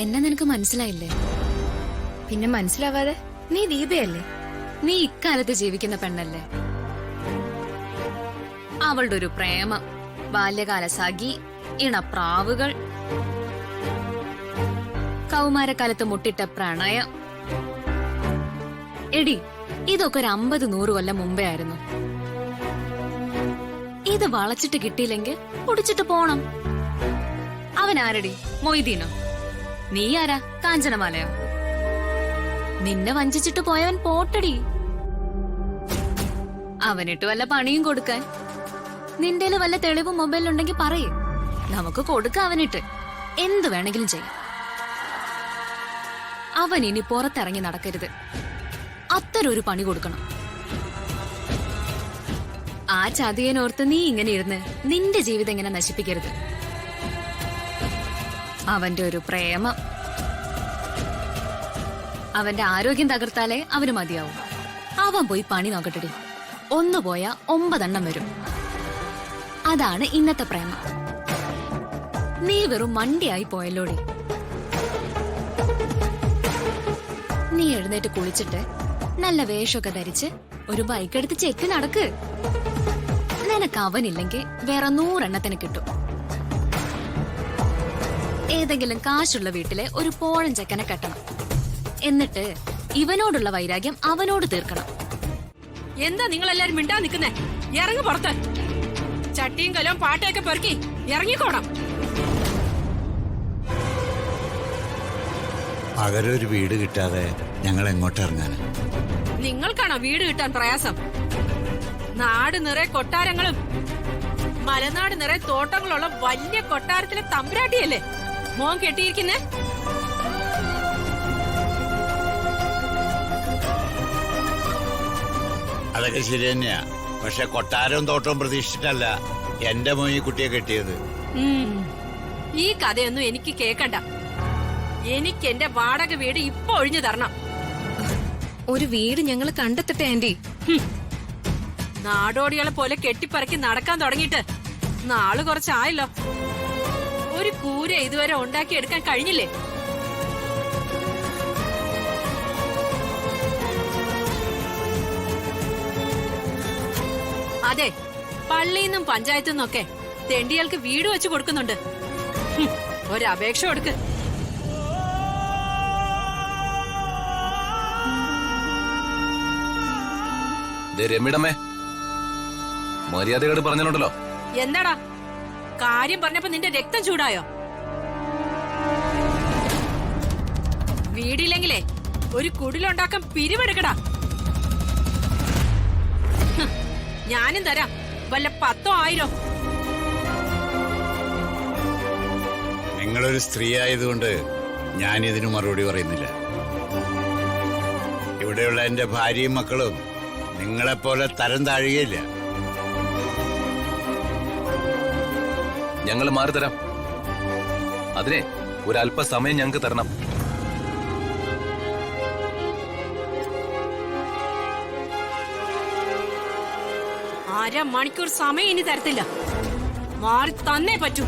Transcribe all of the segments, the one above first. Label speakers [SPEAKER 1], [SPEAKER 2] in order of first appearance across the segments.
[SPEAKER 1] എന്നെ നിനക്ക് മനസ്സിലായില്ലേ?
[SPEAKER 2] പിന്നെ മനസ്സിലാവാതെ? നീ ദീപയല്ലേ?
[SPEAKER 1] നീ ഇക്കാലത്ത് ജീവിക്കുന്ന പെണ്ണല്ലേ? അവളുടെ ഒരു പ്രേമം, ബാല്യകാല സഖി, ഇണപ്രാവുകൾ, കൗമാരക്കാലത്ത് മുട്ടിട്ട പ്രണയം. എടി, ഇതൊക്കെ ഒരു 50-100 കൊല്ലം മുമ്പേ ആയിരുന്നു. ഇത് വളച്ചിട്ട് കിട്ടിയില്ലെങ്കിൽ കുടിച്ചിട്ട് പോണം. അവനാരടി? മൊയ്തീനോ? നീ ആരാ? കാഞ്ചനമാലയോ? നിന്നെ വഞ്ചിച്ചിട്ട് പോയവൻ പോട്ടടി. അവനിട്ട് വല്ല പണിയും കൊടുക്കാൻ നിന്റെ വല്ല തെളിവും മൊബൈലിലുണ്ടെങ്കിൽ പറയേ, നമുക്ക് കൊടുക്കാം. അവനിട്ട് എന്ത് വേണമെങ്കിലും ചെയ്യും. അവൻ ഇനി പുറത്തിറങ്ങി നടക്കരുത്. അത്തരൊരു പണി കൊടുക്കണം. ആ ചതിയനോർത്ത് നീ ഇങ്ങനെ ഇരുന്ന് നിന്റെ ജീവിതം ഇങ്ങനെ നശിപ്പിക്കരുത്. അവന്റെ ഒരു പ്രേമം, അവന്റെ ആരോഗ്യം തകർത്താലേ അവന് മതിയാവും. അവൻ പോയി പണി നോക്കട്ടെടി. 1 പോയാ 9 എണ്ണം വരും. അതാണ് ഇന്നത്തെ പ്രേമം. നീ വെറും മണ്ടിയായി പോയല്ലോടി. നീ എഴുന്നേറ്റ് കുളിച്ചിട്ട് നല്ല വേഷമൊക്കെ ധരിച്ച് ഒരു ബൈക്ക് എടുത്ത് ചെക്ക് നടക്ക്. നിനക്ക് അവനില്ലെങ്കിൽ വേറെ 100 എണ്ണത്തിന് കിട്ടും. ഏതെങ്കിലും കാശുള്ള വീട്ടിലെ ഒരു പോഴൻ ചെക്കനെ കെട്ടണം. എന്നിട്ട് ഇവനോടുള്ള വൈരാഗ്യം അവനോട് തീർക്കണം.
[SPEAKER 3] എന്താ നിങ്ങളെല്ലാരും മിണ്ടാ നിൽക്കുന്നേ? ഇറങ്ങി പുറത്ത്. ചട്ടിയും കലവും പാട്ടയൊക്കെ പെറുക്കി ഇറങ്ങിക്കോണം.
[SPEAKER 4] പകരൊരു വീട് കിട്ടാതെ ഞങ്ങൾ എങ്ങോട്ട് ഇറങ്ങാൻ?
[SPEAKER 3] നിങ്ങൾക്കാണോ വീട് കിട്ടാൻ പ്രയാസം? നാട് നിറയെ കൊട്ടാരങ്ങളും മലനാട് നിറയെ തോട്ടങ്ങളുള്ള വലിയ കൊട്ടാരത്തിലെ തമ്പുരാട്ടിയല്ലേ മോൻ കെട്ടിയിരിക്കുന്നേ?
[SPEAKER 4] അതൊക്കെ ശരി തന്നെയാ. പക്ഷെ കൊട്ടാരവും തോട്ടവും പ്രതീക്ഷിച്ചിട്ടല്ല എന്റെ മോൻ ഈ കുട്ടിയെ കെട്ടിയത്.
[SPEAKER 3] ഈ കഥയൊന്നും എനിക്ക് കേക്കണ്ട. എനിക്ക് എന്റെ വാടക വീട് ഇപ്പൊ ഒഴിഞ്ഞു തരണം.
[SPEAKER 2] ഒരു വീട് ഞങ്ങൾ കണ്ടെത്തട്ടെ ആന്റി.
[SPEAKER 3] നാടോടികളെ പോലെ കെട്ടിപ്പറക്കി നടക്കാൻ തുടങ്ങിയിട്ട് നാള് കുറച്ചായല്ലോ. ഒരു കൂര ഇതുവരെ ഉണ്ടാക്കിയെടുക്കാൻ കഴിഞ്ഞില്ലേ? അതെ, പള്ളിയിന്നും പഞ്ചായത്തിൽ നിന്നൊക്കെ തെണ്ടികൾക്ക് വീട് വെച്ച് കൊടുക്കുന്നുണ്ട്. ഒരപേക്ഷ കൊടുക്ക്.
[SPEAKER 5] രമ്യടമ്മേ, മര്യാദയോട് പറഞ്ഞല്ലോ.
[SPEAKER 3] എന്താടാ കാര്യം പറഞ്ഞപ്പോ നിന്റെ രക്തം ചൂടായോ? വീടില്ലെങ്കിലേ ഒരു കുടിലുണ്ടാക്കാൻ പിരിവെടുക്കടാ. ഞാനും തരാം വല്ല 10 1000.
[SPEAKER 4] നിങ്ങളൊരു സ്ത്രീ ആയതുകൊണ്ട് ഞാനിതിന് മറുപടി പറയുന്നില്ല. ഇവിടെയുള്ള എന്റെ ഭാര്യയും മക്കളും നിങ്ങളെപ്പോലെ തരം താഴുകയില്ല.
[SPEAKER 5] ഞങ്ങൾ മാറി തരാം. അതിനെ ഒരല്പസമയം ഞങ്ങൾക്ക് തരണം.
[SPEAKER 3] അരമണിക്കൂർ സമയം ഇനി തരത്തില്ല. മാറി തന്നേ പറ്റൂ.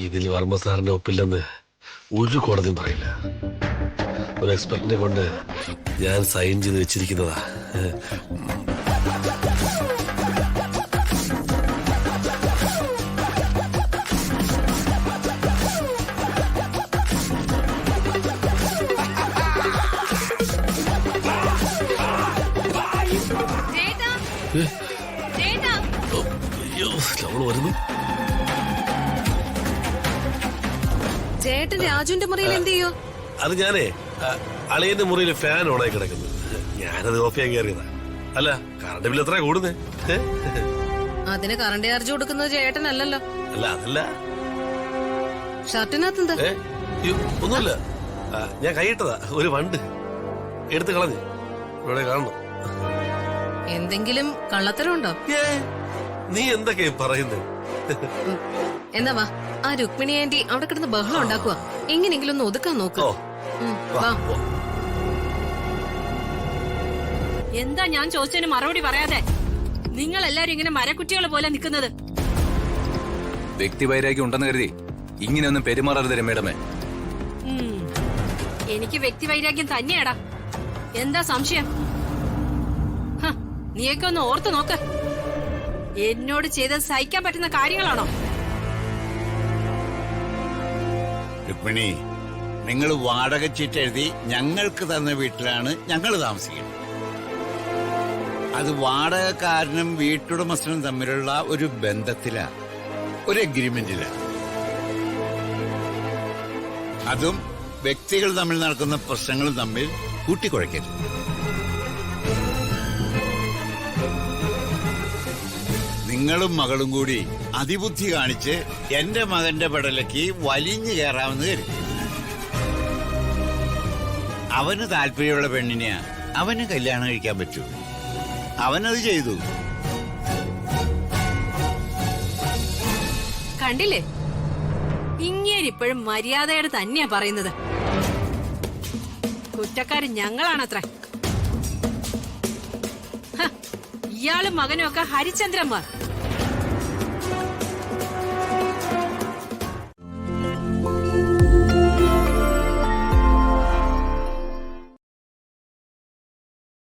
[SPEAKER 6] ഇതിൽ വർമ്മ സാറിന്റെ ഒപ്പില്ലെന്ന് ഒരു കോടതിയും പറയില്ല. ഒരു എക്സ്പെർട്ടിനെ കൊണ്ട് ഞാൻ സൈൻ ചെയ്ത് വെച്ചിരിക്കുന്നതാ. അവള് വരുന്നു.
[SPEAKER 2] ചേട്ടൻ രാജുവിന്റെ മുറിയിൽ എന്ത് ചെയ്യോ?
[SPEAKER 6] അത് ഞാനേ അളിയന്റെ മുറിയിൽ ഫാൻ ഓണായി കിടക്കുന്നു. ഞാനത് ഓഫ് ചെയ്യാൻ കയറിയതാ. അല്ല, കറണ്ട് ബില്ല് എത്ര കൂടുന്നേ?
[SPEAKER 2] അതിന് കറണ്ട് ചാർജ് കൊടുക്കുന്നത് ചേട്ടനല്ലല്ലോ.
[SPEAKER 6] അല്ല അതല്ല.
[SPEAKER 2] ഷർട്ടിനകത്തെന്താ?
[SPEAKER 6] ഒന്നുമില്ല, ഞാൻ കൈയിട്ടതാ. ഒരു വണ്ട് എടുത്ത് കളഞ്ഞു. ഇവിടെ കാണണം.
[SPEAKER 2] എന്തെങ്കിലും കള്ളത്തരം ഉണ്ടോ?
[SPEAKER 6] നീ എന്തൊക്കെയാ പറയുന്നത്?
[SPEAKER 2] എന്നാ വാ, ആ രുക്മിണി ആന്റി അവിടെ കിടന്ന് ബഹളം ഉണ്ടാക്കുക. എങ്ങനെയെങ്കിലും ഒന്ന് ഒതുക്കാൻ നോക്കോ. വാ.
[SPEAKER 3] എന്താ ഞാൻ ചോദിച്ചതിന് മറുപടി പറയാതെ നിങ്ങൾ എല്ലാരും ഇങ്ങനെ മരക്കുറ്റികളെ പോലെ നിൽക്കുന്നത്?
[SPEAKER 5] വ്യക്തിവൈരാഗ്യം ഉണ്ടെന്ന് കരുതി ഇങ്ങനെയൊന്നും പെരുമാറരുത് രമേടമേ.
[SPEAKER 3] എനിക്ക് വ്യക്തിവൈരാഗ്യം തന്നെയാടാ. എന്താ സംശയം? നീയൊക്കെ ഒന്ന് ഓർത്തു നോക്ക്. എന്നോട് ചെയ്തത് സഹിക്കാൻ പറ്റുന്ന കാര്യങ്ങളാണോ?
[SPEAKER 4] രുക്മിണി, നിങ്ങൾ വാടക ചീട്ട് എഴുതി ഞങ്ങൾക്ക് തന്ന വീട്ടിലാണ് ഞങ്ങൾ താമസിക്കുന്നത്. അത് വാടകക്കാരനും വീട്ടുടമസ്ഥനും തമ്മിലുള്ള ഒരു ബന്ധത്തിലാ, ഒരു എഗ്രിമെന്റിലാ. അതും വ്യക്തികൾ തമ്മിൽ നടക്കുന്ന പ്രശ്നങ്ങൾ തമ്മിൽ കൂട്ടിക്കുഴയ്ക്കരുത്. നിങ്ങളും മകളും കൂടി അതിബുദ്ധി കാണിച്ച് എന്റെ മകന്റെ പെടലേക്ക് വലിഞ്ഞു കയറാമെന്ന് കരുതി. അവന് താല്പര്യമുള്ള പെണ്ണിനെയാ അവന് കല്യാണം കഴിക്കാൻ പറ്റൂ. അവനത് ചെയ്തു.
[SPEAKER 3] കണ്ടില്ലേ, ഇങ്ങേരിപ്പോഴും മര്യാദയോട് തന്നെയാ പറയുന്നത്. കുറ്റക്കാരൻ ഞങ്ങളാണത്രേ. ഇയാളും മകനും ഒക്കെ ഹരിചന്ദ്രന്മാർ.